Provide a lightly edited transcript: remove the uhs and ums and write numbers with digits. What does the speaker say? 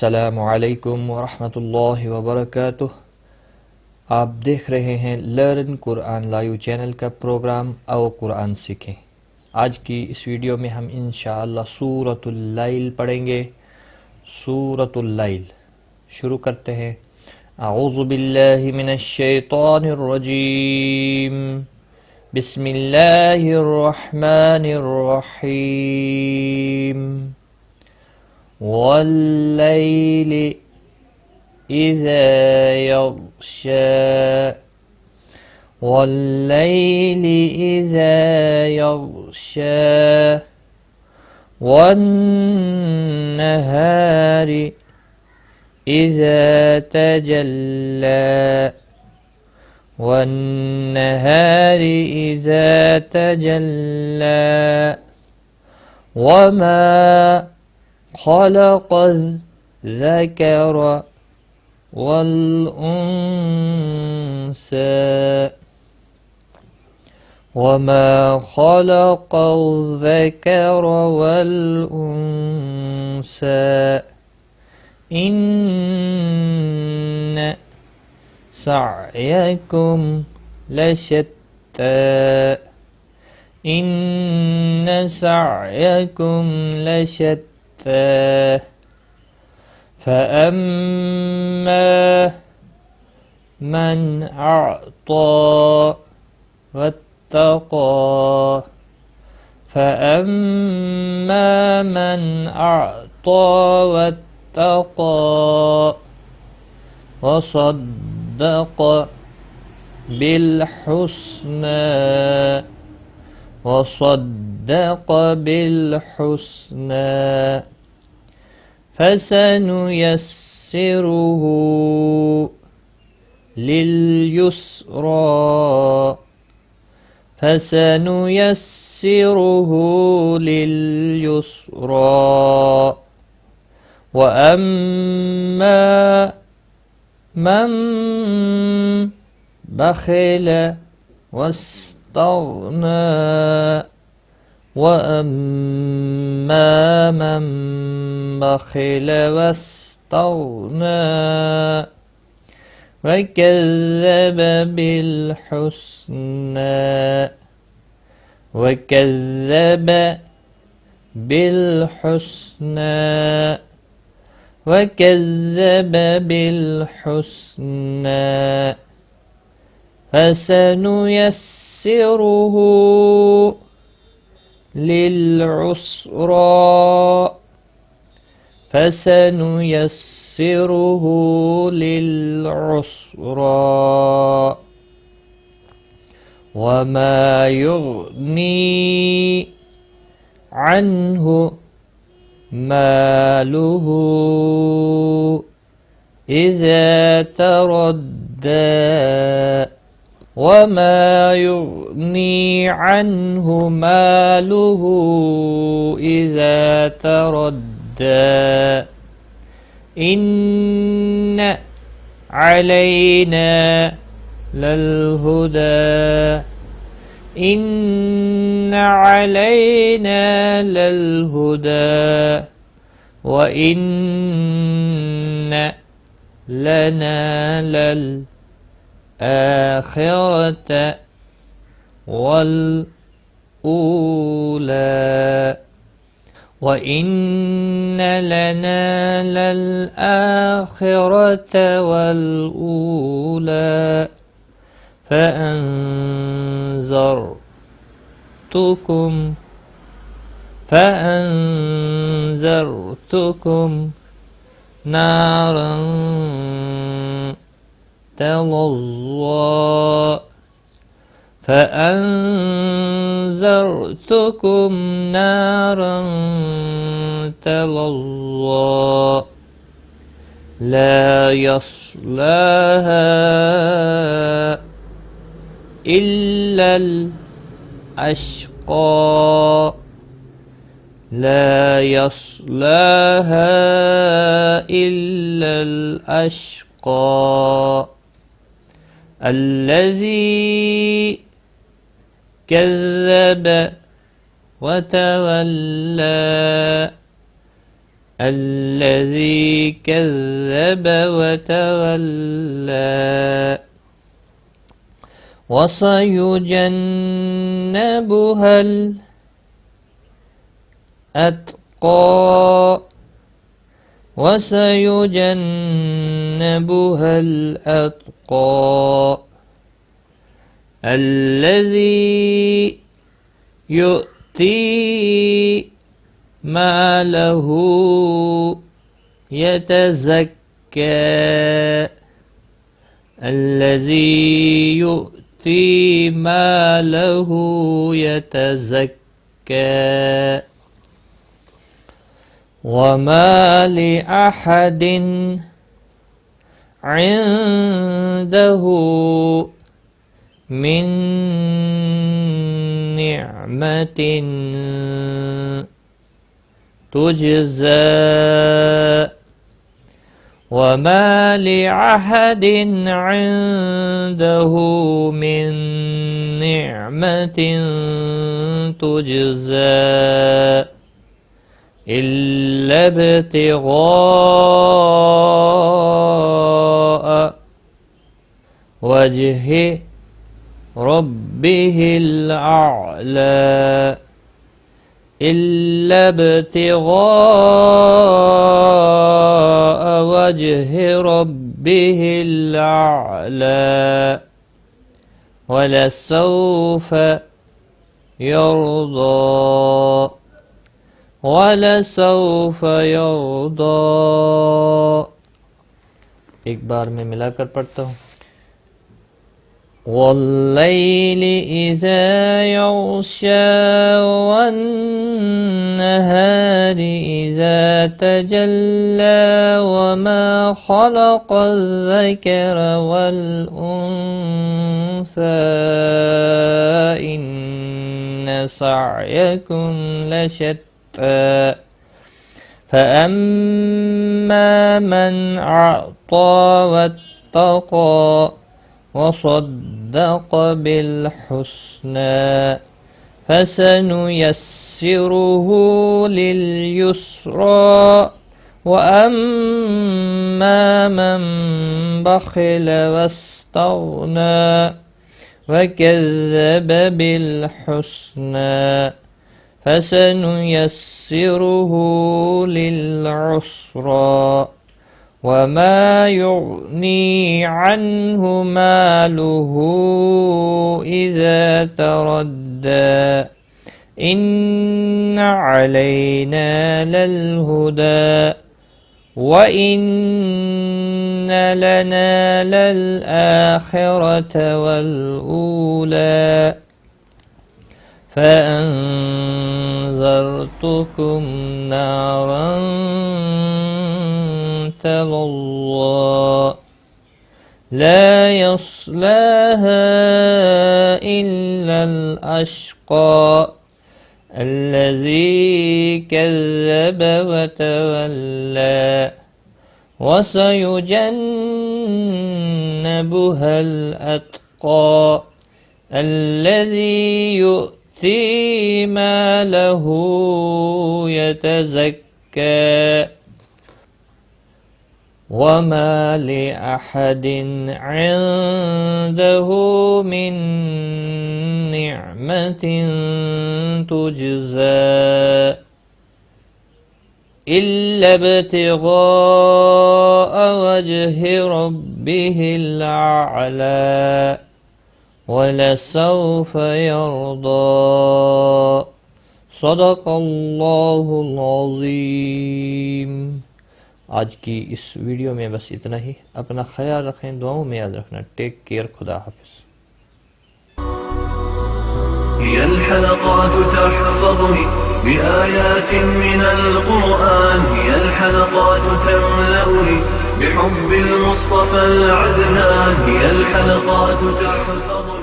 अस्सलामुअलैकुम वरहमतुल्लाहि वबरकातुह। आप देख रहे हैं लर्न कुरान लाइव चैनल का प्रोग्राम आओ कुरान सीखें। आज की इस वीडियो में हम इंशाअल्लाह सूरतुल लैल पढ़ेंगे। सूरतुल लैल शुरू करते हैं। अऊज़ु बिल्लाहि मिनश शैतानिर रजीम। बिस्मिल्लाहिर रहमानिर रहीम। वल्लैल इज़ा यग़शा वल्लैल इज़ा यग़शा वन्नहार इज़ा तजल्ला वन्नहार इज़ा तजल्ला वमा خلق الذكر والأنثى وما خلق الذكر والأنثى إن سعيكم لشتى إن سعيكم لشتى فأما من أعطى واتقى فأما من أعطى واتقى وصدق بالحسنى وصدق بالحسنى فسنيسره لليسرى فسنيسره لليسرى وأما من بخل واستغنى وأما من بخل واستغنى وكذب بالحسنى وكذب بالحسنى وكذب بالحسنى فسنيسره للعسرى فسنيسره للعسرى وما يغني عنه ماله إذا تردى وما يغني عنه ماله إذا تردى إن علينا للهدى إن علينا للهدى وإن لنا للآخرة والأولى وإن لنا للآخرة والأولى فأنذرتكم نارا تلظى فأنذرتكم نارا تلظى لا يصلاها إلا الأشقى لا يصلاها إلا الأشقى الذي كذب وتولى الذي كذب وتولى وسيجنبها الأتقى وسيجنبها الأتقى الذي يؤتي ماله يتزكى الذي يؤتي ماله يتزكى وما لأحد عنده من نعمة تجزى وما لأحد عنده من نعمة تجزى إلا ابتغاء وجه ربه الأعلى إلا ابتغاء وجه ربه الأعلى ولسوف يرضى ولسوف يرضى एक बार में मिलाकर पढ़ता हूँ والليل إذا يغشى والنهار إذا تجلى وما خلق الذكر والأنثى إن سعيكم لشتى فأما من أعطى واتقى وصدق بالحسنى فسنيسره لليسرى وأما من بخل واستغنى وكذب بالحسنى فسنيسره للعسرى وما يغني عنه ماله إذا تردى إن علينا للهدى وإن لنا للآخرة والأولى فأنذرتكم نارا تلظى لا يصلاها إلا الأشقى الذي كذب وتولى وسيجنبها الأتقى الذي يؤتي ماله يتزكى وما لأحد عنده من نعمة تجزى إلا ابتغاء وجه ربه الأعلى ولسوف يرضى صدق الله العظीम। आज की इस वीडियो में बस इतना ही। अपना ख्याल रखें, दुआओं में याद रखना। टेक केयर, खुदा हाफिज। هي الحلقات تحفظني بآيات من القرآن، هي الحلقات تملأني بحب المصطفى العدنان، هي الحلقات تحفظني